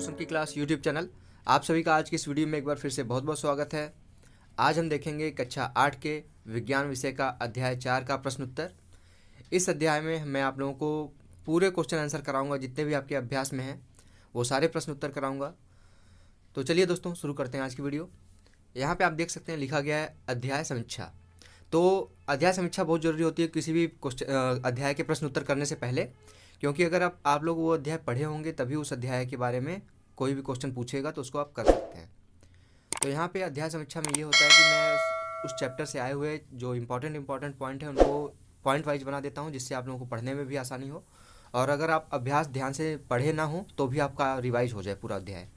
रोशन की class YouTube channel. आप सभी का आज की इस वीडियो में एक बार फिर से बहुत बहुत स्वागत है। आज हम देखेंगे कक्षा 8 के विज्ञान विषय का अध्याय 4 का प्रश्न उत्तर। इस अध्याय में मैं आप लोगों को पूरे क्वेश्चन आंसर कराऊंगा, जितने भी आपके अभ्यास में हैं वो सारे प्रश्न उत्तर कराऊंगा। तो चलिए दोस्तों शुरू करते हैं आज की वीडियो। यहाँ पर आप देख सकते हैं लिखा गया है अध्याय समीक्षा। तो अध्याय समीक्षा बहुत ज़रूरी होती है किसी भी अध्याय के प्रश्न उत्तर करने से पहले, क्योंकि अगर आप लोग वो अध्याय पढ़े होंगे तभी उस अध्याय के बारे में कोई भी क्वेश्चन पूछेगा तो उसको आप कर सकते हैं। तो यहाँ पे अध्याय समीक्षा में ये होता है कि मैं उस चैप्टर से आए हुए जो इम्पोर्टेंट पॉइंट है उनको पॉइंट वाइज बना देता हूँ, जिससे आप लोगों को पढ़ने में भी आसानी हो, और अगर आप अभ्यास ध्यान से पढ़े ना हो तो भी आपका रिवाइज हो जाए पूरा अध्याय।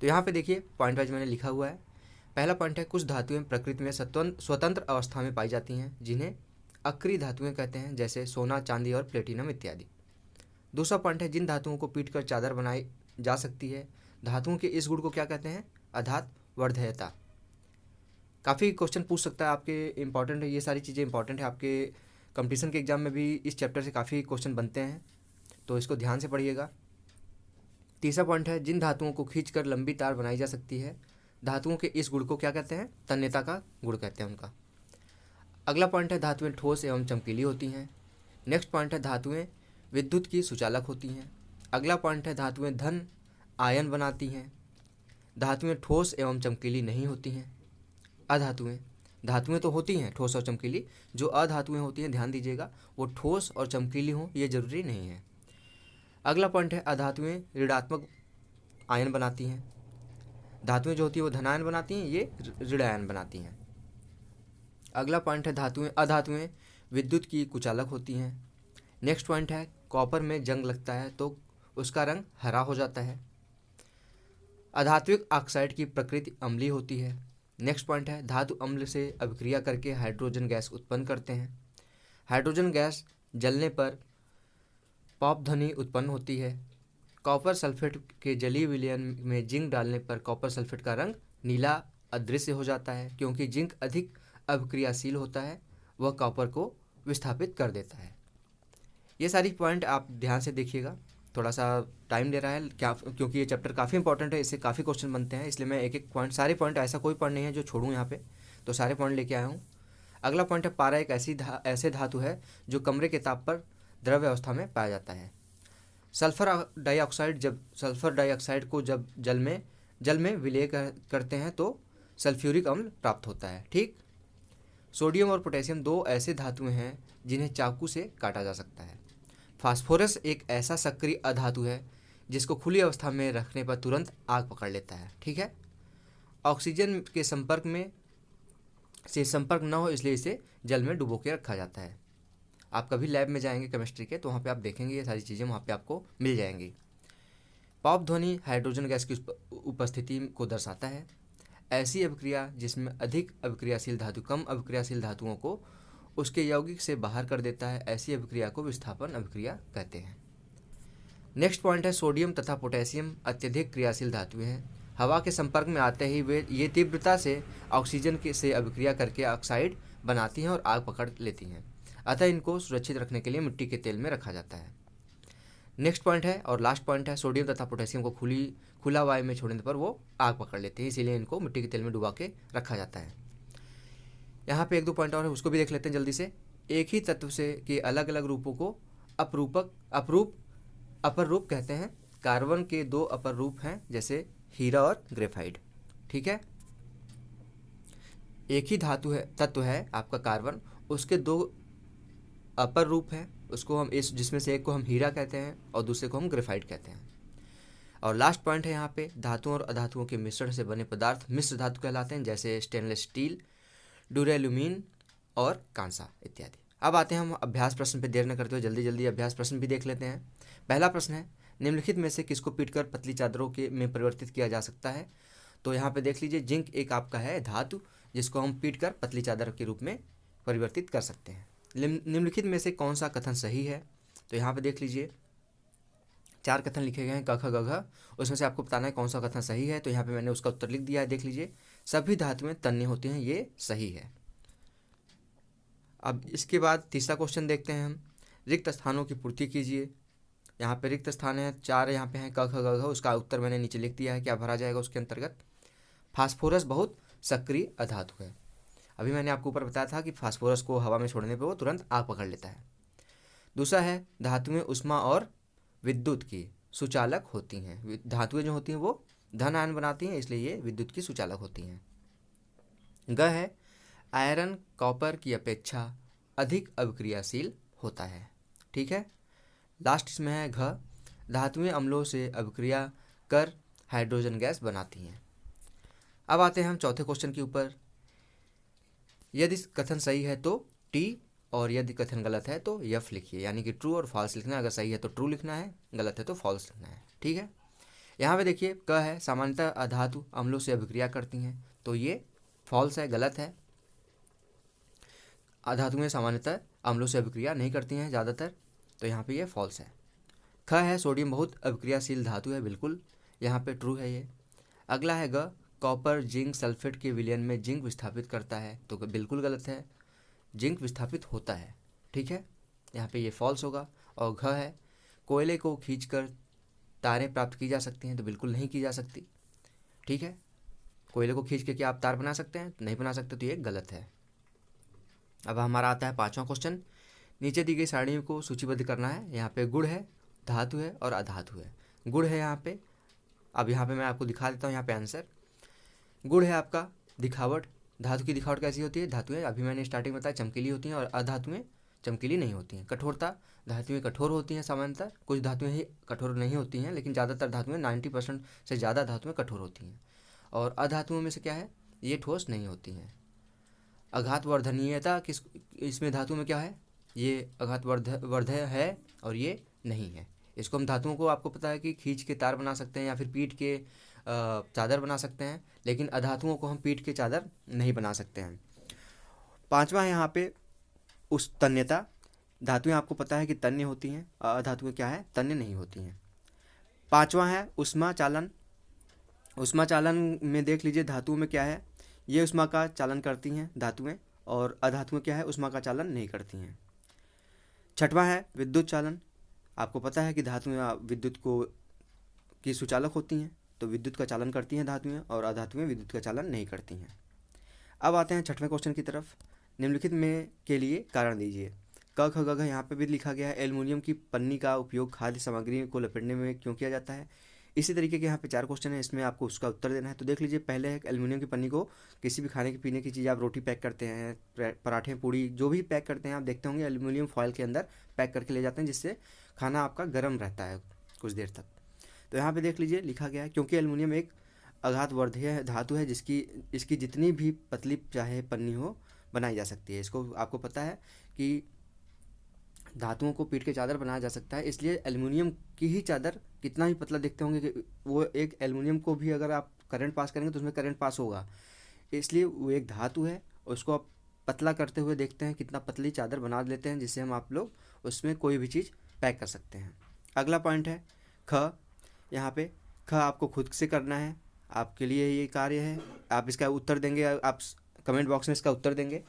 तो यहाँ पर देखिए पॉइंट वाइज मैंने लिखा हुआ है। पहला पॉइंट है, कुछ धातुएं प्रकृति में स्वतंत्र अवस्था में पाई जाती हैं जिन्हें अक्रिय धातुएं कहते हैं, जैसे सोना, चांदी और प्लेटिनम इत्यादि। दूसरा पॉइंट है, जिन धातुओं को पीट कर चादर बनाई जा सकती है, धातुओं के इस गुण को क्या कहते हैं? अधात वर्धयता। काफ़ी क्वेश्चन पूछ सकता है, आपके इंपॉर्टेंट है, ये सारी चीज़ें इंपॉर्टेंट है, आपके कंपटीशन के एग्जाम में भी इस चैप्टर से काफ़ी क्वेश्चन बनते हैं, तो इसको ध्यान से पढ़िएगा। तीसरा पॉइंट है, जिन धातुओं को खींचकर लंबी तार बनाई जा सकती है, धातुओं के इस गुण को क्या कहते हैं? तन्यता का गुण कहते हैं उनका। अगला पॉइंट है, धातुएं ठोस एवं चमकीली होती हैं। नेक्स्ट पॉइंट है, धातुएं विद्युत की सुचालक होती हैं। अगला पॉइंट है, धातुएं धन आयन बनाती हैं। धातुएं ठोस एवं चमकीली नहीं होती हैं। धातुएं तो होती हैं ठोस और चमकीली, जो अधातुएं होती हैं ध्यान दीजिएगा वो ठोस और चमकीली हों ये जरूरी नहीं है। अगला पॉइंट है, अधातुएं ऋणात्मक आयन बनाती हैं। धातुएं जो होती है वो धनायन बनाती हैं, ये ऋण आयन बनाती हैं। अगला पॉइंट है, अधातुएं विद्युत की कुचालक होती हैं। नेक्स्ट पॉइंट है, कॉपर में जंग लगता है तो उसका रंग हरा हो जाता है। अधात्विक ऑक्साइड की प्रकृति अम्लीय होती है। नेक्स्ट पॉइंट है, धातु अम्ल से अभिक्रिया करके हाइड्रोजन गैस उत्पन्न करते हैं। हाइड्रोजन गैस जलने पर पॉप ध्वनि उत्पन्न होती है। कॉपर सल्फेट के जलीय विलयन में जिंक डालने पर कॉपर सल्फेट का रंग नीला अदृश्य हो जाता है, क्योंकि जिंक अधिक अभिक्रियाशील होता है, वह कॉपर को विस्थापित कर देता है। ये सारी पॉइंट आप ध्यान से देखिएगा, थोड़ा सा टाइम ले रहा है क्या, क्योंकि ये चैप्टर काफ़ी इंपॉर्टेंट है, इससे काफ़ी क्वेश्चन बनते हैं, इसलिए मैं एक एक पॉइंट सारे पॉइंट, ऐसा कोई पॉइंट नहीं है जो छोड़ूं यहाँ पे, तो सारे पॉइंट लेके आया हूँ। अगला पॉइंट है, पारा एक ऐसे धातु है जो कमरे के ताप पर द्रव्य अवस्था में पाया जाता है। सल्फर डाइऑक्साइड को जब जल में विलय करते हैं तो सल्फ्यूरिक अम्ल प्राप्त होता है। ठीक। सोडियम और पोटेशियम दो ऐसे धातुएं हैं जिन्हें चाकू से काटा जा सकता है। फास्फोरस एक ऐसा सक्रिय अधातु है जिसको खुली अवस्था में रखने पर तुरंत आग पकड़ लेता है। ठीक है। ऑक्सीजन के संपर्क न हो इसलिए इसे जल में डुबो के रखा जाता है। आप कभी लैब में जाएंगे केमिस्ट्री के तो वहाँ पे आप देखेंगे ये सारी चीज़ें वहाँ पे आपको मिल जाएंगी। पॉप ध्वनि हाइड्रोजन गैस की उपस्थिति को दर्शाता है। ऐसी अभिक्रिया जिसमें अधिक अभिक्रियाशील धातु कम अभिक्रियाशील धातुओं को उसके यौगिक से बाहर कर देता है, ऐसी अभिक्रिया को विस्थापन अभिक्रिया कहते हैं। नेक्स्ट पॉइंट है, सोडियम तथा पोटेशियम अत्यधिक क्रियाशील धातुएं हैं। हवा के संपर्क में आते ही वे ये तीव्रता से ऑक्सीजन से अभिक्रिया करके ऑक्साइड बनाती हैं और आग पकड़ लेती हैं, अतः इनको सुरक्षित रखने के लिए मिट्टी के तेल में रखा जाता है। नेक्स्ट पॉइंट है और लास्ट पॉइंट है, सोडियम तथा पोटेशियम को खुला वायु में छोड़ने पर वो आग पकड़ लेते हैं, इसीलिए इनको मिट्टी के तेल में डुबा के रखा जाता है। यहाँ पे एक दो पॉइंट और है, उसको भी देख लेते हैं जल्दी से। एक ही तत्व से के अलग अलग रूपों को अपर रूप कहते हैं। कार्बन के दो अपर रूप हैं, जैसे हीरा और ग्रेफाइट। ठीक है। एक ही तत्व है आपका कार्बन, उसके दो अपर रूप हैं, उसको हम जिसमें से एक को हम हीरा कहते हैं और दूसरे को हम ग्रेफाइट कहते हैं। और लास्ट पॉइंट है यहाँ पे, धातुओं और अधातुओं के मिश्रण से बने पदार्थ मिश्र धातु कहलाते हैं, जैसे स्टेनलेस स्टील, ड्यूरेल्यूमिन और कांसा इत्यादि। अब आते हैं हम अभ्यास प्रश्न पे, देर न करते हुए जल्दी जल्दी अभ्यास प्रश्न भी देख लेते हैं। पहला प्रश्न है, निम्नलिखित में से किसको पीटकर पतली चादरों में परिवर्तित किया जा सकता है? तो यहाँ पे देख लीजिए, जिंक एक आपका है धातु जिसको हम पीटकर पतली चादर के रूप में परिवर्तित कर सकते हैं। निम्नलिखित में से कौन सा कथन सही है? तो यहाँ पे देख लीजिए 4 कथन लिखे गए हैं, क ख ग घ, उसमें से आपको बताना है कौन सा कथन सही है। तो यहाँ पे मैंने उसका उत्तर लिख दिया है, देख लीजिए। सभी धातुएं तन्य होती हैं, ये सही है। अब इसके बाद तीसरा क्वेश्चन देखते हैं हम, रिक्त स्थानों की पूर्ति कीजिए। यहाँ पे रिक्त स्थान है 4, यहाँ पे हैं क ख ग घ। उसका उत्तर मैंने नीचे लिख दिया है, क्या भरा जाएगा उसके अंतर्गत। फास्फोरस बहुत सक्रिय अधातु है। अभी मैंने आपको ऊपर बताया था कि फास्फोरस को हवा में छोड़ने पर वो तुरंत आग पकड़ लेता है। दूसरा है धातुएं उष्मा और विद्युत की सुचालक होती हैं। धातुएं जो होती हैं वो धन आयन बनाती हैं, इसलिए ये विद्युत की सुचालक होती हैं। ग है आयरन कॉपर की अपेक्षा अधिक अभिक्रियाशील होता है। ठीक है। लास्ट इसमें है घ, धातुएं अम्लों से अभिक्रिया कर हाइड्रोजन गैस बनाती हैं। अब आते हैं हम चौथे क्वेश्चन के ऊपर। यदि कथन सही है तो टी, और यदि कथन गलत है तो यफ लिखिए, यानी कि ट्रू और फॉल्स लिखना है। अगर सही है तो ट्रू लिखना है, गलत है तो फॉल्स लिखना है। ठीक है। यहाँ पे देखिए क है सामान्यतः अधातु अम्लों से अभिक्रिया करती हैं, तो ये फॉल्स है, गलत है। अधातुएं सामान्यतः अम्लों से अभिक्रिया नहीं करती हैं ज़्यादातर, तो यहाँ पे ये फॉल्स है। ख है सोडियम बहुत अभिक्रियाशील धातु है, बिल्कुल यहाँ पे ट्रू है ये। अगला है ग, कॉपर जिंक सल्फेट के विलयन में जिंक विस्थापित करता है, तो बिल्कुल गलत है, जिंक विस्थापित होता है। ठीक है, यहाँ पे ये फॉल्स होगा। और घ है कोयले को खींचकर तारें प्राप्त की जा सकती हैं, तो बिल्कुल नहीं की जा सकती। ठीक है, कोयले को खींच के क्या आप तार बना सकते हैं? नहीं बना सकते, तो ये गलत है। अब हमारा आता है पांचवा क्वेश्चन। नीचे दी गई सारणियों को सूचीबद्ध करना है। यहाँ पे गुण है, धातु है और अधातु है। गुण है यहाँ पे, अब यहाँ पे मैं आपको दिखा देता हूँ यहाँ पे आंसर। गुण है आपका दिखावट। धातु की दिखावट कैसी होती है? धातुएं अभी मैंने स्टार्टिंग में बताया चमकीली होती हैं, और अधातुएं चमकीली नहीं होती हैं। कठोरता, धातुएं कठोर होती हैं सामान्यतः, कुछ धातुएं ही कठोर नहीं होती हैं, लेकिन ज़्यादातर धातुएं 90% से ज़्यादा धातुएं कठोर होती हैं। और अधातुओं में से क्या है? ये ठोस नहीं होती हैं। आघात वर्धनीयता किस इसमें धातु में क्या है? ये आघात वर्धय है और ये नहीं है। इसको हम धातुओं को आपको पता है कि खींच के तार बना सकते हैं या फिर पीट के चादर बना सकते हैं, लेकिन अधातुओं को हम पीट के चादर नहीं बना सकते हैं। पांचवा है यहाँ पे उस तन्यता। धातुएं आपको पता है कि तन्य होती हैं, अधातुएं क्या है? तन्य नहीं होती हैं। पांचवा है उष्मा चालन। उष्मा चालन में देख लीजिए धातुओं में क्या है? ये उष्मा का चालन करती हैं धातुएं, और अधातुएं क्या है? उष्मा का चालन नहीं करती हैं। छठवां है विद्युत चालन। आपको पता है कि धातुएं विद्युत को की सुचालक होती हैं, तो विद्युत का चालन करती हैं धातुएं, और अधातुएं विद्युत का चालन नहीं करती हैं। अब आते हैं छठवें क्वेश्चन की तरफ। निम्नलिखित में के लिए कारण दीजिए। क ख ग घ यहाँ पे भी लिखा गया है। एल्युमिनियम की पन्नी का उपयोग खाद्य सामग्री को लपेटने में क्यों किया जाता है? इसी तरीके के यहाँ पे 4 क्वेश्चन है, इसमें आपको उसका उत्तर देना है। तो देख लीजिए, पहले है एल्युमिनियम की पन्नी को किसी भी खाने की पीने की चीज़, आप रोटी पैक करते हैं, पराठे पूड़ी जो भी पैक करते हैं, आप देखते होंगे एल्युमिनियम फॉयल के अंदर पैक करके ले जाते हैं, जिससे खाना आपका गर्म रहता है कुछ देर तक। तो यहाँ पे देख लीजिए लिखा गया है क्योंकि एल्युमिनियम एक आघातवर्धीय धातु है, इसकी जितनी भी पतली चाहे पन्नी हो बनाई जा सकती है। इसको आपको पता है कि धातुओं को पीट के चादर बनाया जा सकता है, इसलिए एल्युमिनियम की ही चादर कितना ही पतला देखते होंगे कि वो एक एल्युमिनियम को भी अगर आप करंट पास करेंगे तो उसमें करंट पास होगा, इसलिए वो एक धातु है। उसको आप पतला करते हुए देखते हैं कितना पतली चादर बना लेते हैं, जिससे हम आप लोग उसमें कोई भी चीज़ पैक कर सकते हैं। अगला पॉइंट है ख। यहाँ पे ख आपको खुद से करना है, आपके लिए ये कार्य है। आप इसका उत्तर देंगे, आप कमेंट बॉक्स में इसका उत्तर देंगे।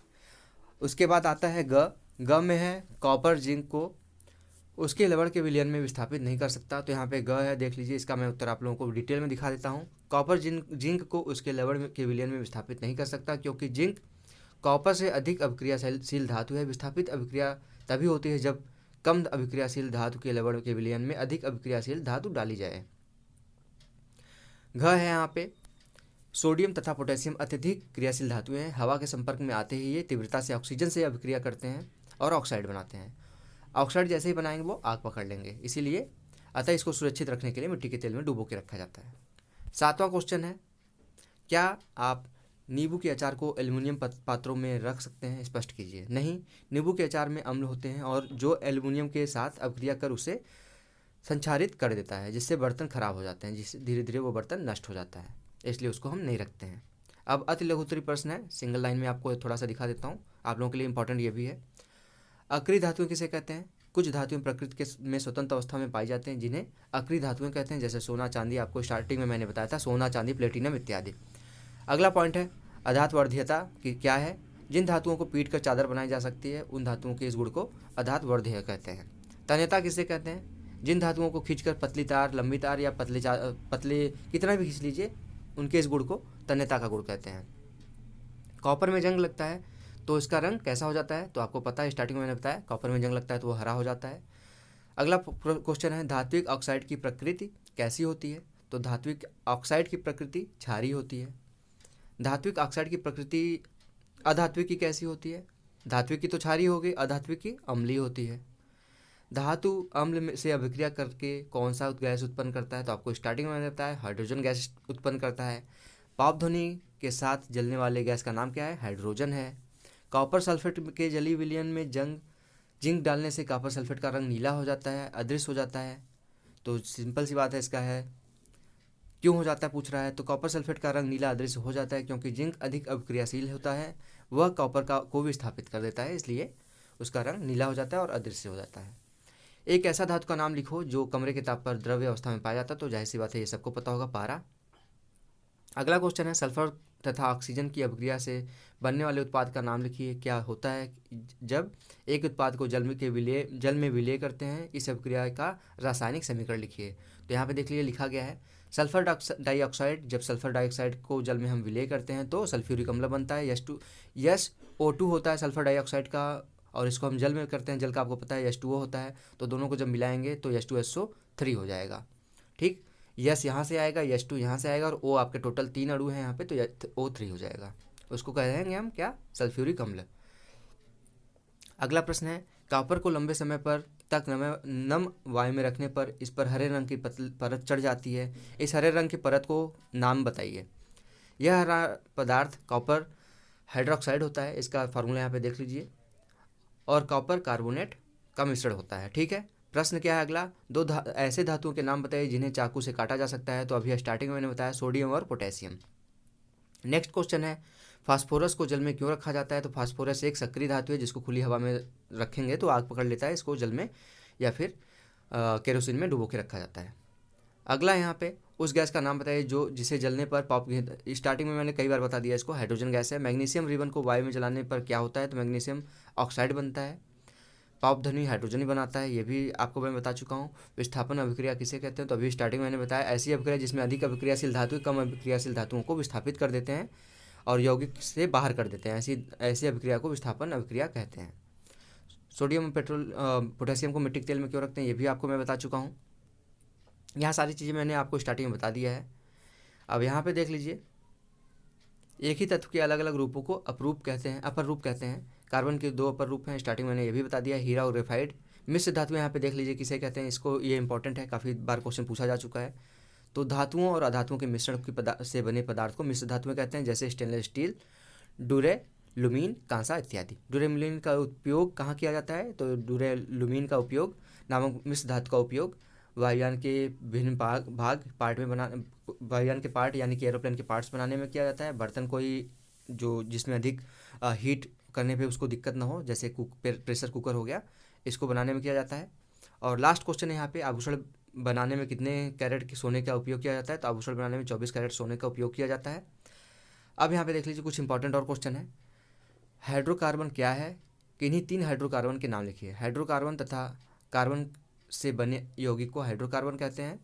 उसके बाद आता है ग। ग में है कॉपर जिंक को उसके लवण के विलयन में विस्थापित नहीं कर सकता, तो यहाँ पे ग है। देख लीजिए, इसका मैं उत्तर आप लोगों को डिटेल में दिखा देता हूँ। कॉपर जिंक को उसके लवण के विलयन में विस्थापित नहीं कर सकता, क्योंकि जिंक कॉपर से अधिक अभिक्रियाशील धातु है। विस्थापित अभिक्रिया तभी होती है जब कम अभिक्रियाशील धातु के लवण के विलयन में अधिक अभिक्रियाशील धातु डाली जाए। घ है यहाँ पे सोडियम तथा पोटेशियम अत्यधिक क्रियाशील धातुएं हैं। हवा के संपर्क में आते ही ये तीव्रता से ऑक्सीजन से अभिक्रिया करते हैं और ऑक्साइड बनाते हैं। ऑक्साइड जैसे ही बनाएंगे वो आग पकड़ लेंगे, इसीलिए अतः इसको सुरक्षित रखने के लिए मिट्टी के तेल में डुबो के रखा जाता है। 7वां क्वेश्चन है, क्या आप नींबू के अचार को एल्युमिनियम पात्रों में रख सकते हैं? स्पष्ट कीजिए। नहीं, नींबू के अचार में अम्ल होते हैं और जो एल्युमिनियम के साथ अभिक्रिया कर उसे संक्षारित कर देता है, जिससे बर्तन खराब हो जाते हैं, जिससे धीरे धीरे वो बर्तन नष्ट हो जाता है, इसलिए उसको हम नहीं रखते हैं। अब अति लघुत्तरी प्रश्न है, सिंगल लाइन में आपको थोड़ा सा दिखा देता हूँ, आप लोगों के लिए इंपॉर्टेंट ये भी है। अक्रिय धातुएं किसे कहते हैं? कुछ धातुएं प्रकृति के में स्वतंत्र अवस्था में पाई जाते हैं, जिन्हें अक्रिय धातुएं कहते हैं, जैसे सोना चांदी। आपको स्टार्टिंग में मैंने बताया था, सोना चांदी प्लेटिनम इत्यादि। अगला पॉइंट है अधातवर्धीयता की क्या है? जिन धातुओं को पीट कर चादर बनाई जा सकती है, उन धातुओं के इस गुण को अधातवर्धीय कहते हैं। तन्यता किसे कहते हैं? जिन धातुओं को खींचकर पतली तार, लंबी तार या पतले कितना भी खींच लीजिए, उनके इस गुण को तन्यता का गुण कहते हैं। कॉपर में जंग लगता है तो इसका रंग कैसा हो जाता है, तो आपको पता है, स्टार्टिंग में मैंने बताया कॉपर में जंग लगता है तो वो हरा हो जाता है। अगला क्वेश्चन है धात्विक ऑक्साइड की प्रकृति कैसी होती है, तो धात्विक ऑक्साइड की प्रकृति क्षारीय होती है। धात्विक ऑक्साइड की प्रकृति अधात्विक की कैसी होती है, धात्विक की तो क्षारीय हो गई, अधात्विक की अम्लीय होती है। धातु अम्ल से अभिक्रिया करके कौन सा गैस उत्पन्न करता है, तो आपको स्टार्टिंग में मैंने बताया हाइड्रोजन गैस उत्पन्न करता है। पाप ध्वनि के साथ जलने वाले गैस का नाम क्या है, हाइड्रोजन है। कॉपर सल्फेट के जलीय विलयन में जिंक डालने से कॉपर सल्फेट का रंग नीला हो जाता है, अदृश्य हो जाता है। तो सिंपल सी बात है, इसका है क्यों हो जाता है पूछ रहा है, तो कॉपर सल्फेट का रंग नीला अदृश्य हो जाता है क्योंकि जिंक अधिक अभिक्रियाशील होता है, वह कॉपर को विस्थापित कर देता है, इसलिए उसका रंग नीला हो जाता है और अदृश्य हो जाता है। एक ऐसा धातु का नाम लिखो जो कमरे के ताप पर द्रव्य अवस्था में पाया जाता है, तो जाहिर सी बात है ये सबको पता होगा, पारा। अगला क्वेश्चन है सल्फर तथा ऑक्सीजन की अभिक्रिया से बनने वाले उत्पाद का नाम लिखिए। क्या होता है जब एक उत्पाद को जल में विलय करते हैं, इस अभिक्रिया का रासायनिक समीकरण लिखिए। तो यहाँ पे देख लीजिए लिखा गया है सल्फर डाइऑक्साइड, जब सल्फर डाइऑक्साइड को जल में हम विलय करते हैं तो सल्फ्यूरिक अम्ल बनता है। SO2 होता है सल्फर डाइऑक्साइड का, और इसको हम जल में करते हैं, जल का आपको पता है H2O होता है, तो दोनों को जब मिलाएंगे तो H2SO3 हो जाएगा। ठीक, यस यहाँ से आएगा, H2 यहाँ से आएगा और O आपके टोटल 3 अणु हैं यहाँ पे, तो O3 हो जाएगा। उसको कहेंगे हम क्या, सल्फ्यूरिक अम्ल। अगला प्रश्न है कॉपर को लंबे समय पर तक नम वायु में रखने पर इस पर हरे रंग की परत चढ़ जाती है, इस हरे रंग की परत को नाम बताइए। यह हरा पदार्थ कॉपर हाइड्रोक्साइड होता है, इसका फार्मूला यहाँ पे देख लीजिए, और कॉपर कार्बोनेट का मिश्रण होता है। ठीक है, प्रश्न क्या है अगला, ऐसे धातुओं के नाम बताइए जिन्हें चाकू से काटा जा सकता है, तो अभी स्टार्टिंग में मैंने बताया सोडियम और पोटेशियम। नेक्स्ट क्वेश्चन है फास्फोरस को जल में क्यों रखा जाता है, तो फास्फोरस एक सक्रिय धातु है जिसको खुली हवा में रखेंगे तो आग पकड़ लेता है, इसको जल में या फिर केरोसिन में डुबो के रखा जाता है। अगला यहाँ पे उस गैस का नाम बताइए जिसे जलने पर स्टार्टिंग में मैंने कई बार बता दिया, इसको हाइड्रोजन गैस है। मैग्नीशियम रिबन को वायु में जलाने पर क्या होता है, तो मैग्नीशियम ऑक्साइड बनता है। पाप ध्वनि हाइड्रोजन ही बनाता है, ये भी आपको मैं बता चुका हूँ। विस्थापन अभिक्रिया किसे कहते हैं, तो अभी स्टार्टिंग में मैंने बताया ऐसी अभिक्रिया जिसमें अधिक अभिक्रियाशील धातु कम अभिक्रियाशील धातुओं को विस्थापित कर देते हैं और यौगिक से बाहर कर देते हैं, ऐसी अभिक्रिया को विस्थापन अभिक्रिया कहते हैं। सोडियम पोटेशियम को मिट्टी के तेल में क्यों रखते हैं, ये भी आपको मैं बता चुका हूँ। यहाँ सारी चीज़ें मैंने आपको स्टार्टिंग में बता दिया है। अब यहाँ पे देख लीजिए, एक ही तत्व के अलग अलग रूपों को अपरूप कहते हैं, अपर रूप कहते हैं। कार्बन के 2 अपर रूप हैं, स्टार्टिंग मैंने ये भी बता दिया, हीरा और ग्रेफाइट। मिश्र धातु यहाँ पे देख लीजिए किसे कहते हैं, इसको ये इंपॉर्टेंट है, काफ़ी बार क्वेश्चन पूछा जा चुका है। तो धातुओं और अधातुओं के मिश्रण से बने पदार्थ को मिश्र धातुएं कहते हैं, जैसे स्टेनलेस स्टील, ड्यूरेलुमीन, कांसा इत्यादि। ड्यूरेलुमीन का उपयोग कहाँ किया जाता है, तो ड्यूरेलुमीन का उपयोग नामक मिश्र धातु का उपयोग वायुयान के विभिन्न वायुयान के पार्ट यानी कि एरोप्लेन के पार्ट्स बनाने में किया जाता है। बर्तन कोई जो जिसमें अधिक हीट करने पे उसको दिक्कत ना हो, जैसे प्रेशर कुकर हो गया, इसको बनाने में किया जाता है। और लास्ट क्वेश्चन है यहाँ पे, आभूषण बनाने में कितने कैरेट के सोने का उपयोग किया जाता है, तो आभूषण बनाने में 24 कैरेट सोने का उपयोग किया जाता है। अब यहाँ पे देख लीजिए कुछ इंपॉर्टेंट और क्वेश्चन है। हाइड्रोकार्बन क्या है, किन्हीं 3 हाइड्रोकार्बन के नाम लिखिए। हाइड्रोकार्बन तथा कार्बन से बने यौगिक को हाइड्रोकार्बन कहते हैं।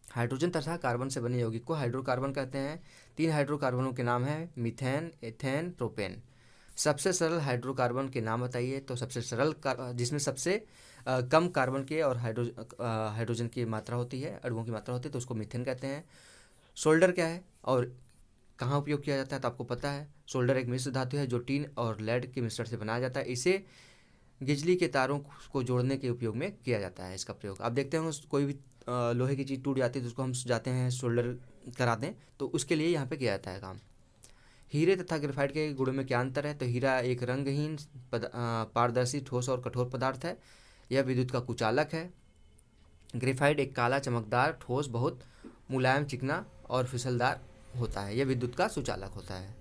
हाइड्रोजन तथा कार्बन से बने यौगिक को हाइड्रोकार्बन कहते हैं। 3 हाइड्रोकार्बनों के नाम हैं मीथेन, एथेन, प्रोपेन। सबसे सरल हाइड्रोकार्बन के नाम बताइए, तो सबसे सरल जिसमें सबसे कम कार्बन के और हाइड्रोजन की मात्रा होती है, अणुओं की मात्रा होती है, तो उसको मीथेन कहते हैं। सोल्डर क्या है और कहाँ उपयोग किया जाता है, तो आपको पता है सोल्डर एक मिश्र धातु है जो टीन और लेड के मिश्रण से बनाया जाता है। इसे बिजली के तारों को जोड़ने के उपयोग में किया जाता है, इसका प्रयोग। आप देखते हैं कोई भी लोहे की चीज़ टूट जाती है तो उसको हम जाते हैं सोल्डर करा दें, तो उसके लिए यहाँ पे किया जाता है काम। हीरे तथा ग्रेफाइट के गुणों में क्या अंतर है, तो हीरा एक रंगहीन पारदर्शी ठोस और कठोर पदार्थ है, यह विद्युत का कुचालक है। ग्रेफाइट एक काला चमकदार ठोस बहुत मुलायम, चिकना और फिसलदार होता है, यह विद्युत का सुचालक होता है।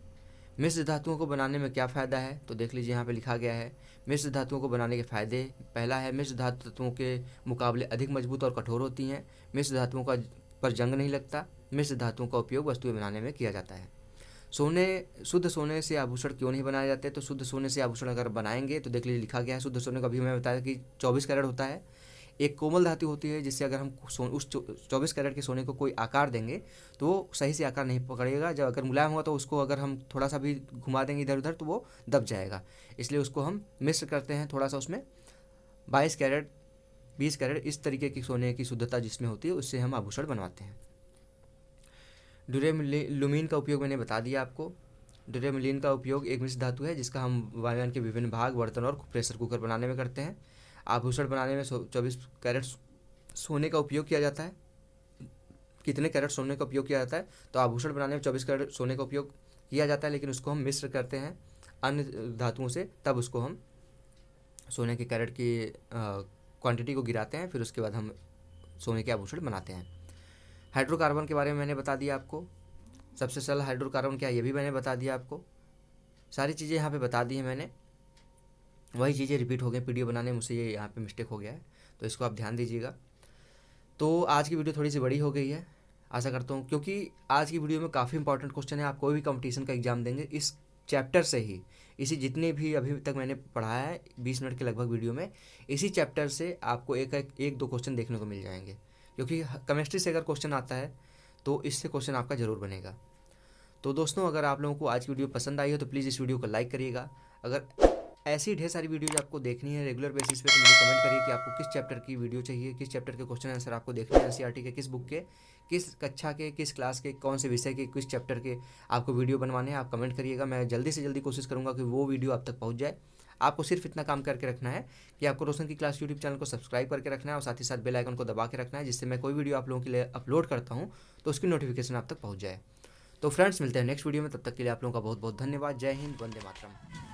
मिश्र धातुओं को बनाने में क्या फ़ायदा है, तो देख लीजिए यहाँ पे लिखा गया है मिश्र धातुओं को बनाने के फ़ायदे। पहला है मिश्र धातु तत्वों के मुकाबले अधिक मजबूत और कठोर होती हैं। मिश्र धातुओं का पर जंग नहीं लगता। मिश्र धातुओं का उपयोग वस्तुएं बनाने में किया जाता है। शुद्ध सोने से आभूषण क्यों नहीं बनाए जाते, तो शुद्ध सोने से आभूषण अगर बनाएंगे तो देख लीजिए लिखा गया है, शुद्ध सोने का भी मैं बताया कि 24 कैरेट होता है। एक कोमल धातु होती है जिससे अगर हम उस 24 कैरेट के सोने को कोई आकार देंगे तो वो सही से आकार नहीं पकड़ेगा। जब अगर मुलायम होगा तो उसको अगर हम थोड़ा सा भी घुमा देंगे इधर उधर तो वो दब जाएगा। इसलिए उसको हम मिक्स करते हैं थोड़ा सा उसमें 22 कैरेट 20 कैरेट इस तरीके की सोने की शुद्धता जिसमें होती है उससे हम आभूषण बनवाते हैं। ड्यूरेमिलीन का उपयोग मैंने बता दिया आपको। ड्यूरेमिलीन का उपयोग एक मिश्र धातु है जिसका हम वायुयान के विभिन्न भाग, बर्तन और प्रेशर कुकर बनाने में करते हैं। आभूषण बनाने में 24 कैरेट सोने का उपयोग किया जाता है। कितने कैरेट सोने का उपयोग किया जाता है? तो आभूषण बनाने में 24 कैरेट सोने का उपयोग किया जाता है, लेकिन उसको हम मिश्र करते हैं अन्य धातुओं से, तब उसको हम सोने के कैरेट की क्वांटिटी को गिराते हैं, फिर उसके बाद हम सोने के आभूषण बनाते हैं। हाइड्रोकार्बन के बारे में मैंने बता दिया आपको। सबसे सरल हाइड्रोकार्बन क्या है ये भी मैंने बता दिया आपको। सारी चीज़ें यहाँ पे बता दी हैं मैंने, वही चीज़ें रिपीट हो गई पीडीएफ बनाने में, मुझसे ये यहाँ पे मिस्टेक हो गया है, तो इसको आप ध्यान दीजिएगा। तो आज की वीडियो थोड़ी सी बड़ी हो गई है, आशा करता हूँ, क्योंकि आज की वीडियो में काफ़ी इंपॉर्टेंट क्वेश्चन है। आप कोई भी कंपटीशन का एग्जाम देंगे इस चैप्टर से ही, इसी जितने भी अभी तक मैंने पढ़ाया है 20 मिनट के लगभग वीडियो में, इसी चैप्टर से आपको एक दो क्वेश्चन देखने को मिल जाएंगे। क्योंकि केमिस्ट्री से अगर क्वेश्चन आता है तो इससे क्वेश्चन आपका ज़रूर बनेगा। तो दोस्तों, अगर आप लोगों को आज की वीडियो पसंद आई हो तो प्लीज़ इस वीडियो को लाइक करिएगा। अगर ऐसी ढेर सारी वीडियोज आपको देखनी है रेगुलर बेसिस पे तो मुझे कमेंट करिए कि आपको किस चैप्टर की वीडियो चाहिए, किस चैप्टर के क्वेश्चन आंसर आपको देखने हैं, एनसीईआरटी के किस बुक के, किस कक्षा के, किस क्लास के, कौन से विषय के, किस चैप्टर के आपको वीडियो बनवाने हैं। आप कमेंट करिएगा, मैं जल्दी से जल्दी कोशिश करूँगा कि वो वीडियो आप तक पहुँच जाए। आपको सिर्फ इतना काम करके रखना है कि आपको रोशन की क्लास यूट्यूब चैनल को सब्सक्राइब करके रखना है और साथ ही साथ बेल आइकन को दबा के रखना है, जिससे मैं कोई वीडियो आप लोगों के लिए अपलोड करता हूँ तो उसकी नोटिफिकेशन आप तक पहुँच जाए। तो फ्रेंड्स, मिलते हैं नेक्स्ट वीडियो में, तब तक के लिए आप लोगों का बहुत बहुत धन्यवाद। जय हिंद, वंदे मातरम।